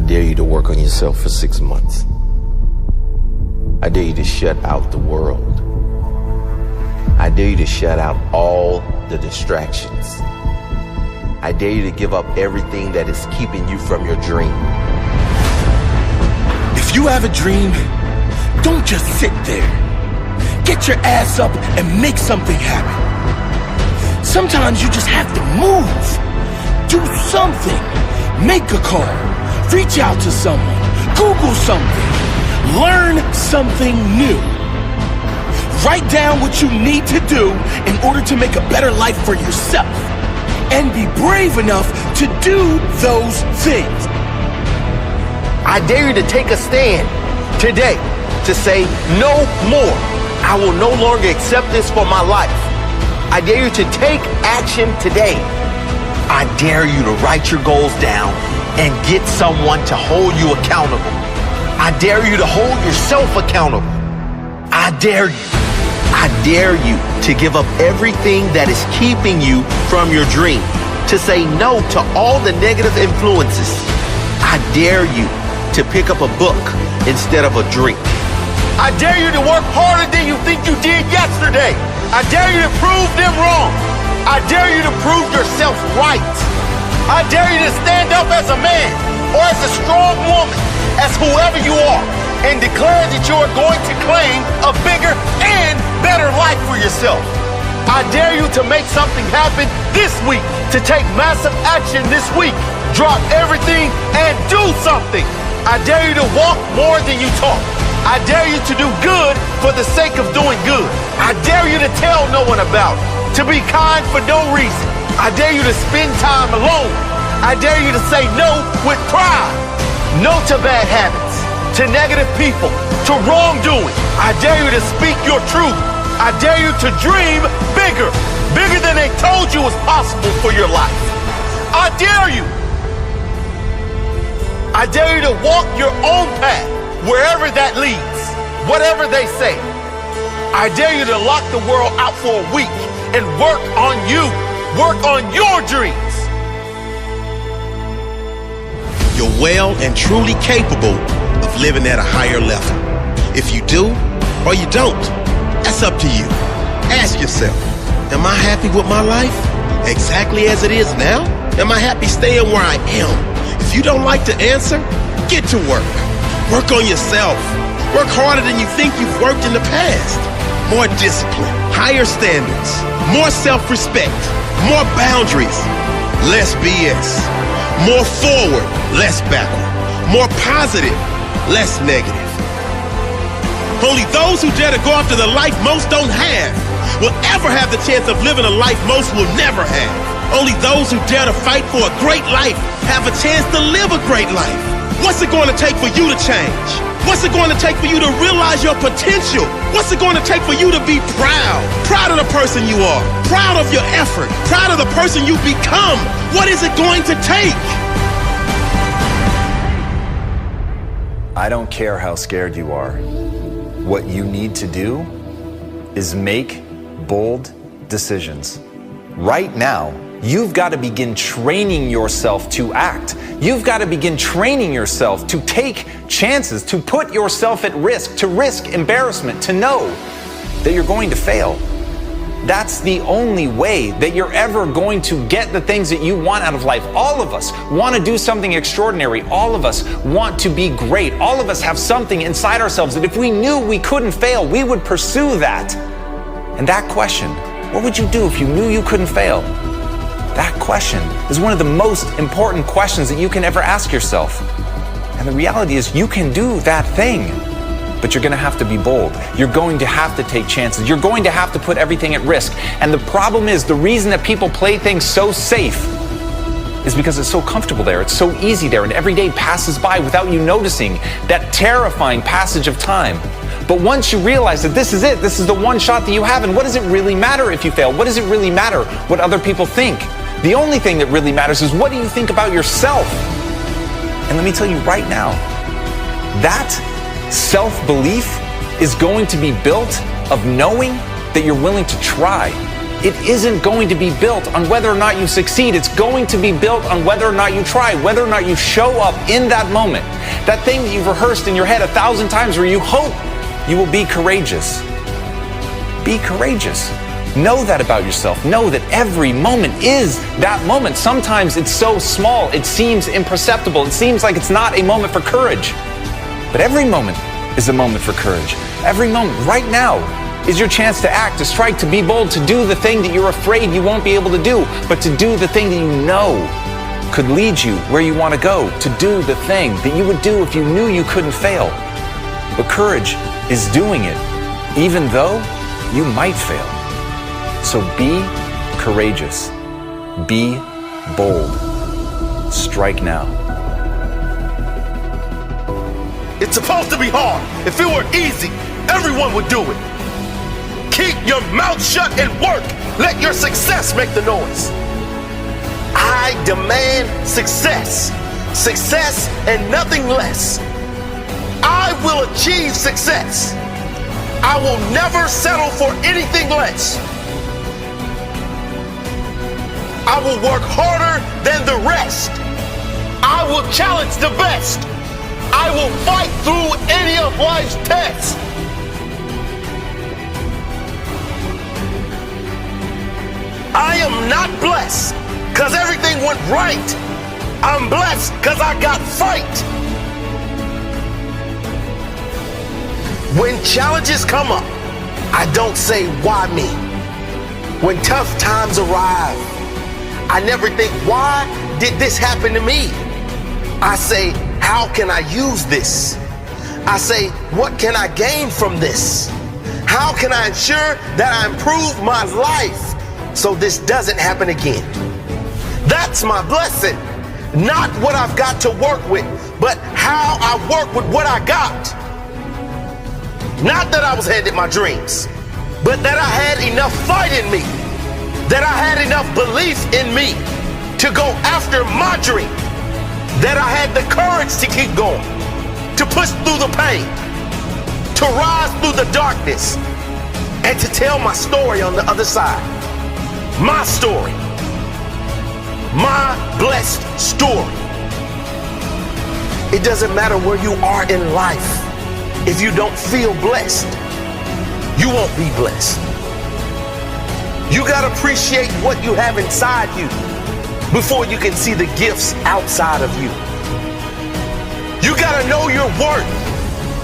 dare you to work on yourself for 6 months. I dare you to shut out the world. I dare you to shut out all the distractions. I dare you to give up everything that is keeping you from your dream. If you have a dream, don't just sit there. Get your ass up and make something happen. Sometimes you just have to move. Do something. Make a call. Reach out to someone. Google something. Learn something new. Write down what you need to do in order to make a better life for yourself. And be brave enough to do those things. I dare you to take a stand today to say no more. I will no longer accept this for my life. I dare you to take action today. I dare you to write your goals down and get someone to hold you accountable. I dare you to hold yourself accountable. I dare you to give up everything that is keeping you from your dream, to say no to all the negative influences. I dare you to pick up a book instead of a drink. I dare you to work harder than you think you did yesterday. I dare you to prove them wrong. I dare you to prove yourself right. I dare you to stand up as a man or as a strong woman, as whoever you are, and declare that you are going to claim a bigger and better life for yourself. I dare you to make something happen this week, to take massive action this week. Drop everything and do something. I dare you to walk more than you talk. I dare you to do good for the sake of doing good. I dare you to tell no one about it, to be kind for no reason. I dare you to spend time alone. I dare you to say no with pride. No to bad habits, to negative people, to wrongdoing. I dare you to speak your truth. I dare you to dream bigger, bigger than they told you was possible for your life. I dare you. I dare you to walk your own path, wherever that leads, whatever they say. I dare you to lock the world out for a week and work on you, work on your dreams. You're well and truly capable of living at a higher level. If you do or you don't, that's up to you. Ask yourself, am I happy with my life exactly as it is now? Am I happy staying where I am? If you don't like the answer, get to work. Work on yourself. Work harder than you think you've worked in the past. More discipline, higher standards, more self-respect, more boundaries, less BS. More forward, less backward. More positive, less negative. Only those who dare to go after the life most don't have will ever have the chance of living a life most will never have. Only those who dare to fight for a great life have a chance to live a great life. What's it going to take for you to change? What's it going to take for you to realize your potential? What's it going to take for you to be proud? Proud of the person you are. Proud of your effort. Proud of the person you become. What is it going to take? I don't care how scared you are. What you need to do is make bold decisions. Right now, you've got to begin training yourself to act. You've got to begin training yourself to take chances, to put yourself at risk, to risk embarrassment, to know that you're going to fail. That's the only way that you're ever going to get the things that you want out of life. All of us want to do something extraordinary. All of us want to be great. All of us have something inside ourselves that if we knew we couldn't fail, we would pursue that. And that question, what would you do if you knew you couldn't fail? That question is one of the most important questions that you can ever ask yourself. And the reality is you can do that thing, but you're going to have to be bold. You're going to have to take chances. You're going to have to put everything at risk. And the problem is the reason that people play things so safe is because it's so comfortable there. It's so easy there. And every day passes by without you noticing that terrifying passage of time. But once you realize that this is it, this is the one shot that you have, and what does it really matter if you fail? What does it really matter what other people think? The only thing that really matters is what do you think about yourself? And let me tell you right now, that self-belief is going to be built of knowing that you're willing to try. it isn't going to be built on whether or not you succeed. It's going to be built on whether or not you try, whether or not you show up in that moment. That thing that you've rehearsed in your head 1,000 times where you hope you will be courageous. Be courageous. Know that about yourself. Know that every moment is that moment. Sometimes it's so small, it seems imperceptible. It seems like it's not a moment for courage. But every moment is a moment for courage. Every moment, right now, is your chance to act, to strike, to be bold, to do the thing that you're afraid you won't be able to do, but to do the thing that you know could lead you where you want to go, to do the thing that you would do if you knew you couldn't fail. But courage is doing it, even though you might fail. So be courageous. Be bold. Strike now. It's supposed to be hard. If it were easy, everyone would do it. Keep your mouth shut and work. Let your success make the noise. I demand success. Success and nothing less. I will achieve success. I will never settle for anything less. I will work harder than the rest. I will challenge the best. I will fight through any of life's tests. I am not blessed because everything went right. I'm blessed because I got fight. When challenges come up, I don't say, why me? When tough times arrive, I never think, why did this happen to me? I say, how can I use this? I say, what can I gain from this? How can I ensure that I improve my life so this doesn't happen again? That's my blessing. Not what I've got to work with, but how I work with what I got. Not that I was headed my dreams, but that I had enough fight in me, that I had enough belief in me to go after my dream, that I had the courage to keep going, to push through the pain, to rise through the darkness, and to tell my story on the other side. My story. My blessed story. It doesn't matter where you are in life. If you don't feel blessed, you won't be blessed. You gotta appreciate what you have inside you before you can see the gifts outside of you. You gotta know your worth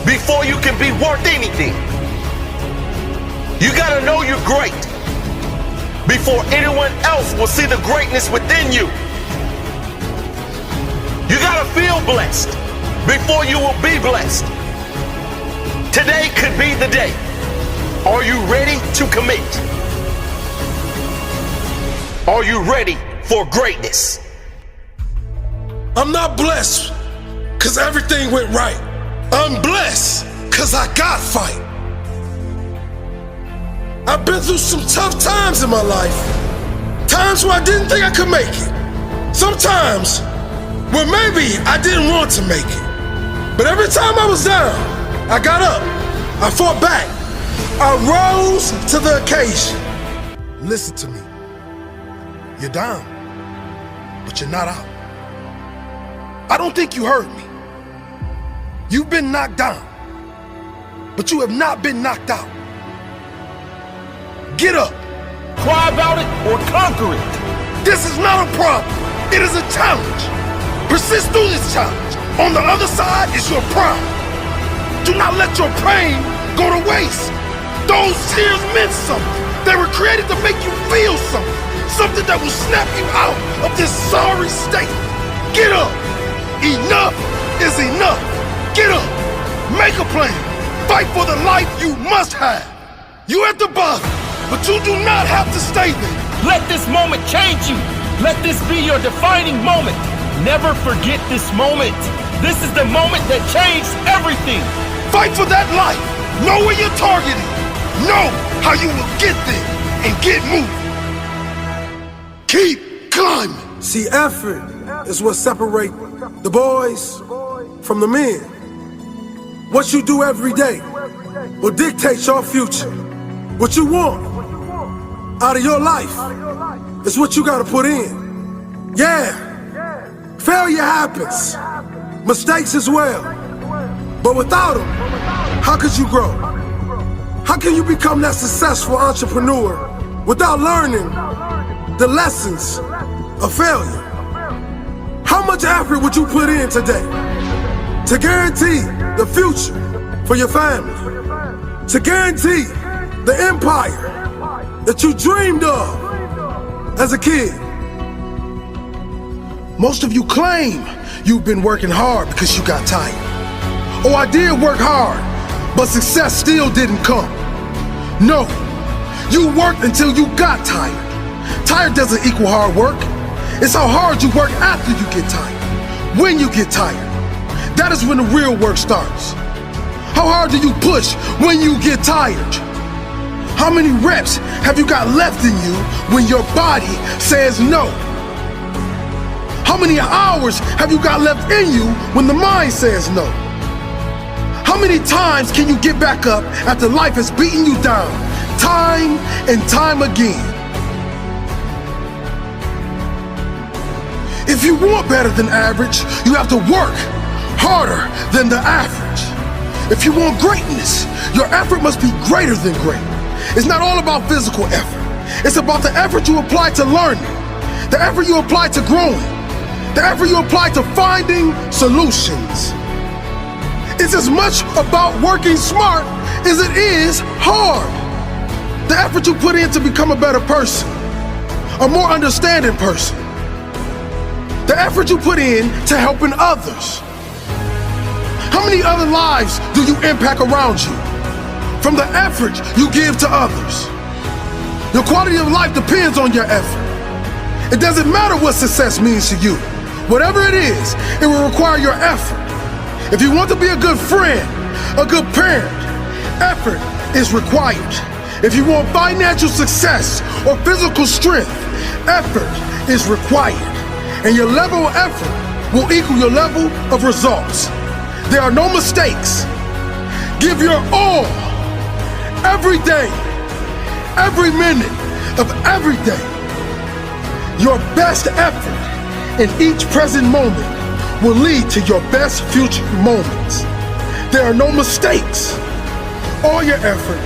before you can be worth anything. You gotta know you're great before anyone else will see the greatness within you. You gotta feel blessed before you will be blessed. Today could be the day. Are you ready to commit? Are you ready for greatness? I'm not blessed because everything went right. I'm blessed because I got fight. I've been through some tough times in my life. Times where I didn't think I could make it. Sometimes where maybe I didn't want to make it. But every time I was down, I got up. I fought back. I rose to the occasion. Listen to me. You're down, but you're not out. I don't think you heard me. You've been knocked down, but you have not been knocked out. Get up. Cry about it or conquer it. This is not a problem. It is a challenge. Persist through this challenge. On the other side is your pride. Do not let your pain go to waste. Those tears meant something. They were created to make you feel something. Something that will snap you out of this sorry state. Get up. Enough is enough. Get up. Make a plan. Fight for the life you must have. You at the bottom, but you do not have to stay there. Let this moment change you. Let this be your defining moment. Never forget this moment. This is the moment that changed everything. Fight for that life. Know where you're targeting. Know how you will get there and get moving. Keep climbing. See, effort is what separates the boys from the men. What you do every day will dictate your future. What you want out of your life is what you gotta put in. Yeah, failure happens, mistakes as well. But without them, how could you grow? How can you become that successful entrepreneur without learning the lessons of failure? How much effort would you put in today to guarantee the future for your family? To guarantee the empire that you dreamed of as a kid? Most of you claim you've been working hard because you got tired. Oh, I did work hard, but success still didn't come. No, you worked until you got tired. Tired doesn't equal hard work. It's how hard you work after you get tired. When you get tired, that is when the real work starts. How hard do you push when you get tired? How many reps have you got left in you when your body says no? How many hours have you got left in you when the mind says no? How many times can you get back up after life has beaten you down, time and time again? If you want better than average, you have to work harder than the average. If you want greatness, your effort must be greater than great. It's not all about physical effort. It's about the effort you apply to learning, the effort you apply to growing, the effort you apply to finding solutions. It's as much about working smart as it is hard. The effort you put in to become a better person, a more understanding person. The effort you put in to helping others. How many other lives do you impact around you from the effort you give to others? Your quality of life depends on your effort. It doesn't matter what success means to you. Whatever it is, it will require your effort. If you want to be a good friend, a good parent, effort is required. If you want financial success or physical strength, effort is required. And your level of effort will equal your level of results. There are no mistakes. Give your all, every day, every minute of every day. Your best effort in each present moment will lead to your best future moments. There are no mistakes. All your effort,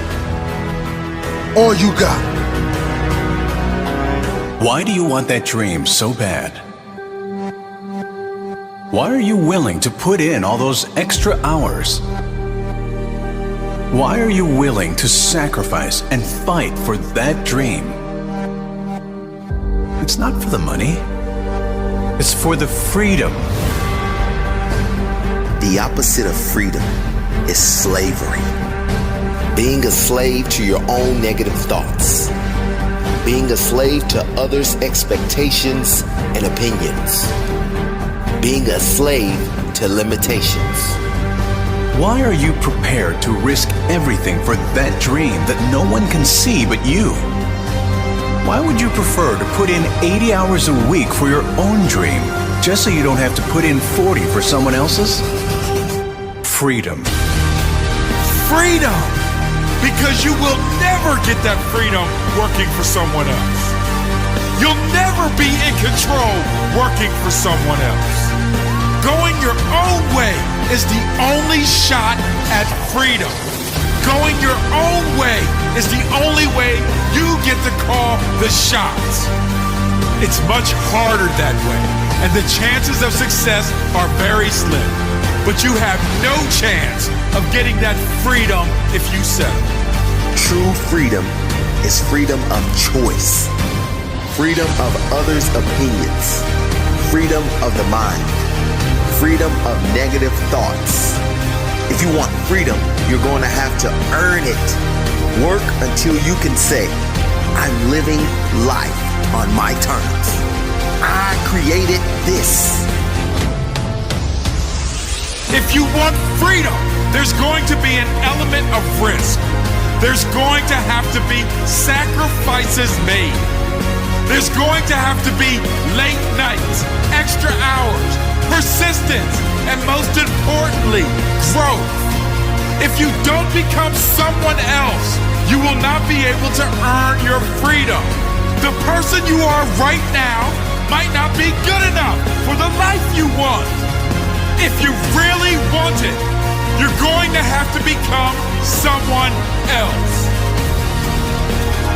all you got. Why do you want that dream so bad? Why are you willing to put in all those extra hours? Why are you willing to sacrifice and fight for that dream? It's not for the money. It's for the freedom. The opposite of freedom is slavery. Being a slave to your own negative thoughts. Being a slave to others' expectations and opinions. Being a slave to limitations. Why are you prepared to risk everything for that dream that no one can see but you? Why would you prefer to put in 80 hours a week for your own dream just so you don't have to put in 40 for someone else's? Freedom. Freedom! Because you will never get that freedom working for someone else. You'll never be in control working for someone else. Going your own way is the only shot at freedom. Going your own way is the only way you get to call the shots. It's much harder that way, and the chances of success are very slim. But you have no chance of getting that freedom if you settle. True freedom is freedom of choice. Freedom of others' opinions. Freedom of the mind. Freedom of negative thoughts. If you want freedom, you're going to have to earn it. Work until you can say, I'm living life on my terms. I created this. If you want freedom, there's going to be an element of risk. There's going to have to be sacrifices made. There's going to have to be late nights, extra hours, persistence, and most importantly, growth. If you don't become someone else, you will not be able to earn your freedom. The person you are right now might not be good enough for the life you want. If you really want it, you're going to have to become someone else.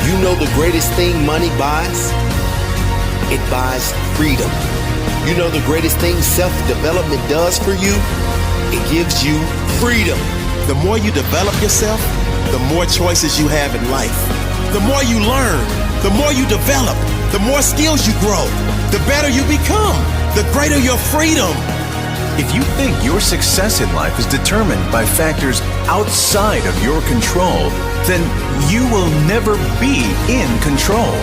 You know the greatest thing money buys? It buys freedom. You know the greatest thing self-development does for you? It gives you freedom. The more you develop yourself, the more choices you have in life. The more you learn, the more you develop, the more skills you grow, the better you become, the greater your freedom. If you think your success in life is determined by factors outside of your control, then you will never be in control.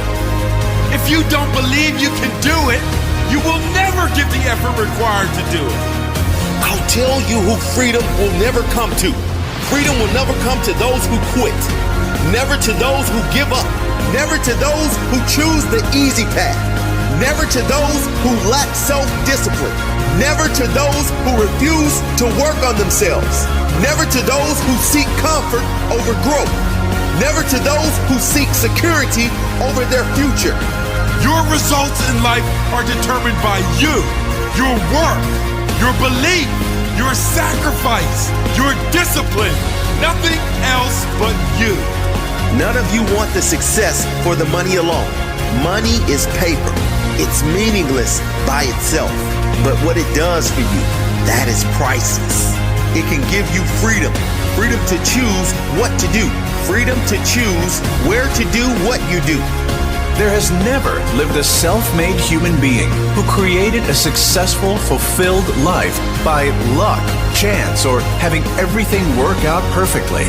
If you don't believe you can do it, you will never give the effort required to do it. I'll tell you who freedom will never come to. Freedom will never come to those who quit. Never to those who give up. Never to those who choose the easy path. Never to those who lack self-discipline. Never to those who refuse to work on themselves. Never to those who seek comfort over growth. Never to those who seek security over their future. Your results in life are determined by you, your work, your belief, your sacrifice, your discipline. Nothing else but you. None of you want the success for the money alone. Money is paper. It's meaningless by itself. But what it does for you, that is priceless. It can give you freedom. Freedom to choose what to do. Freedom to choose where to do what you do. There has never lived a self-made human being who created a successful, fulfilled life by luck, chance, or having everything work out perfectly.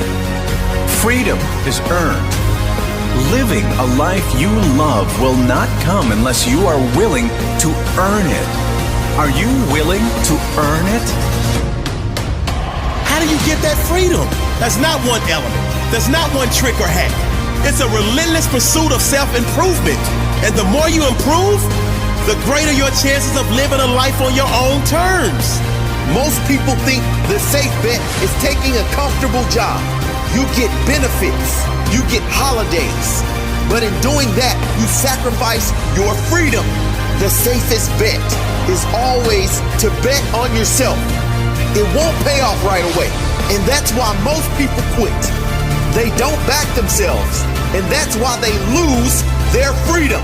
Freedom is earned. Living a life you love will not come unless you are willing to earn it. Are you willing to earn it? How do you get that freedom? That's not one element. That's not one trick or hack. It's a relentless pursuit of self-improvement. And the more you improve, the greater your chances of living a life on your own terms. Most people think the safe bet is taking a comfortable job. You get benefits. You get holidays. But in doing that, you sacrifice your freedom. The safest bet is always to bet on yourself. It won't pay off right away. And that's why most people quit. They don't back themselves. And that's why they lose their freedom.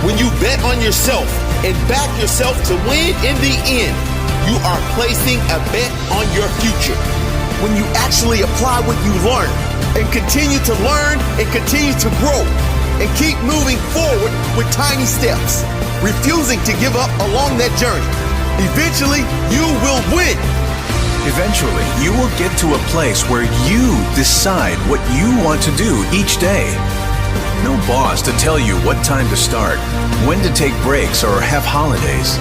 When you bet on yourself and back yourself to win in the end, you are placing a bet on your future. When you actually apply what you learn and continue to learn and continue to grow and keep moving forward with tiny steps, refusing to give up along that journey, eventually you will win. Eventually, you will get to a place where you decide what you want to do each day. No boss to tell you what time to start, when to take breaks or have holidays.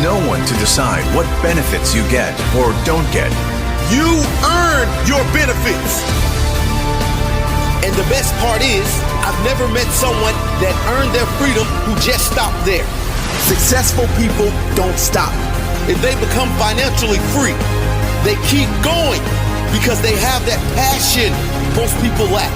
No one to decide what benefits you get or don't get. You earn your benefits. And the best part is, I've never met someone that earned their freedom who just stopped there. Successful people don't stop. If they become financially free, they keep going because they have that passion most people lack.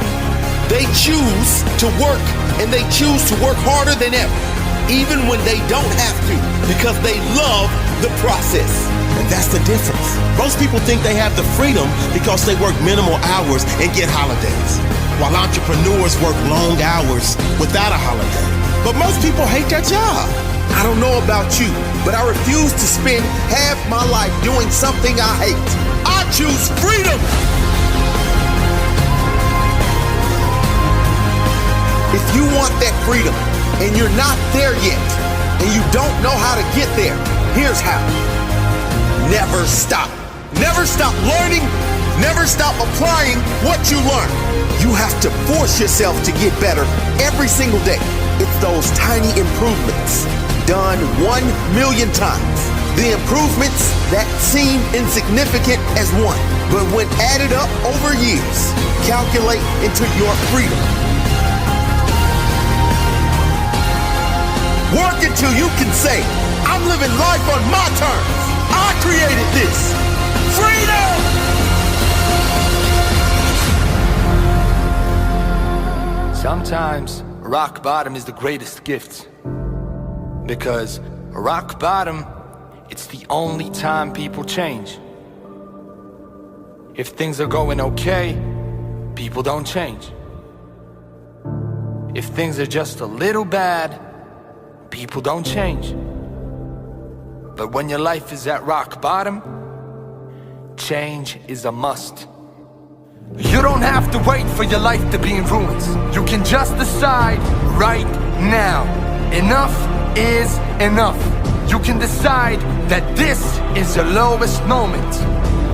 They choose to work, and they choose to work harder than ever, even when they don't have to, because they love the process. And that's the difference. Most people think they have the freedom because they work minimal hours and get holidays, while entrepreneurs work long hours without a holiday. But most people hate their job. I don't know about you, but I refuse to spend half my life doing something I hate. I choose freedom. If you want that freedom and you're not there yet and you don't know how to get there, here's how. Never stop. Never stop learning. Never stop applying what you learn. You have to force yourself to get better every single day. It's those tiny improvements done 1,000,000 times. The improvements that seem insignificant as one, but when added up over years, calculate into your freedom. Work until you can say, I'm living life on my terms. I created this. Freedom! sometimes rock bottom is the greatest gift. Because rock bottom, it's the only time people change. If things are going okay, people don't change. If things are just a little bad, people don't change. But when your life is at rock bottom, change is a must. You don't have to wait for your life to be in ruins. You can just decide right now. Enough is enough. You can decide that this is your lowest moment.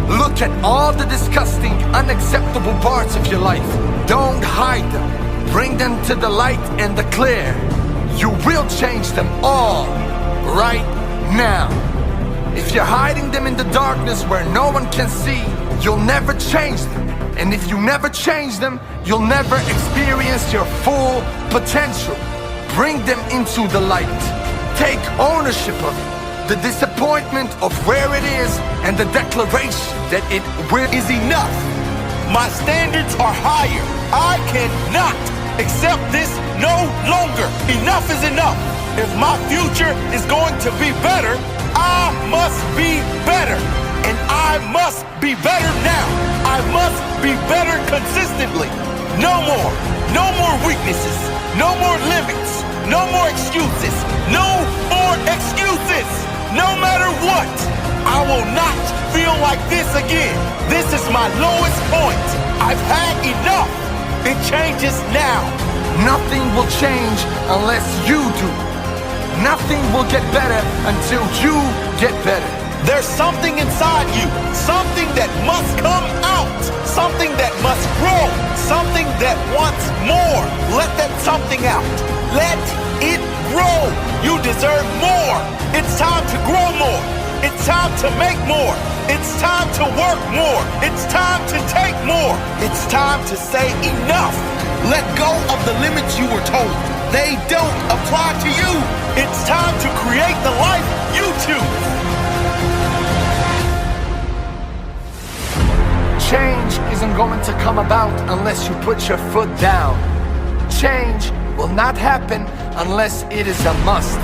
Look at all the disgusting, unacceptable parts of your life. Don't hide them. Bring them to the light and the clear. You will change them all right now. If you're hiding them in the darkness where no one can see, you'll never change them. And if you never change them, you'll never experience your full potential. Bring them into the light. Take ownership of it. The disappointment of where it is and the declaration that it is enough. My standards are higher. I cannot accept this no longer. Enough is enough. If my future is going to be better, I must be better. And I must be better now. I must be better consistently. No more weaknesses. No more limits. No more excuses. No more excuses. No matter what, I will not feel like this again. This is my lowest point. I've had enough. It changes now. Nothing will change unless you do. Nothing will get better until you get better. There's something inside you, something that must come out, something that must grow, something that wants more. Let that something out. Let it grow. You deserve more. It's time to grow more. It's time to make more. It's time to work more. It's time to take more. It's time to say enough. Let go of the limits you were told. They don't apply to you. It's time to create the life you choose. Change isn't going to come about unless you put your foot down. Change will not happen unless it is a must.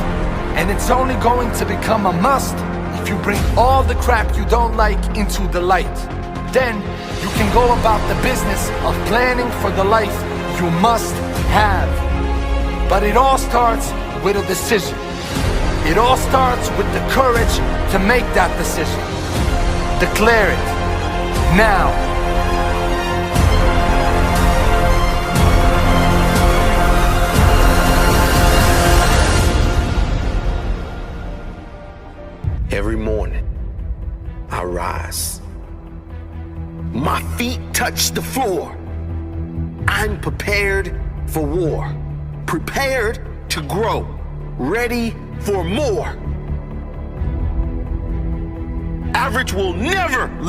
And it's only going to become a must if you bring all the crap you don't like into the light. Then you can go about the business of planning for the life you must have. But it all starts with a decision. It all starts with the courage to make that decision. Declare it. Now. Every morning, I rise. My feet touch the floor. I'm prepared for war. Prepared to grow. Ready for more. Average will never live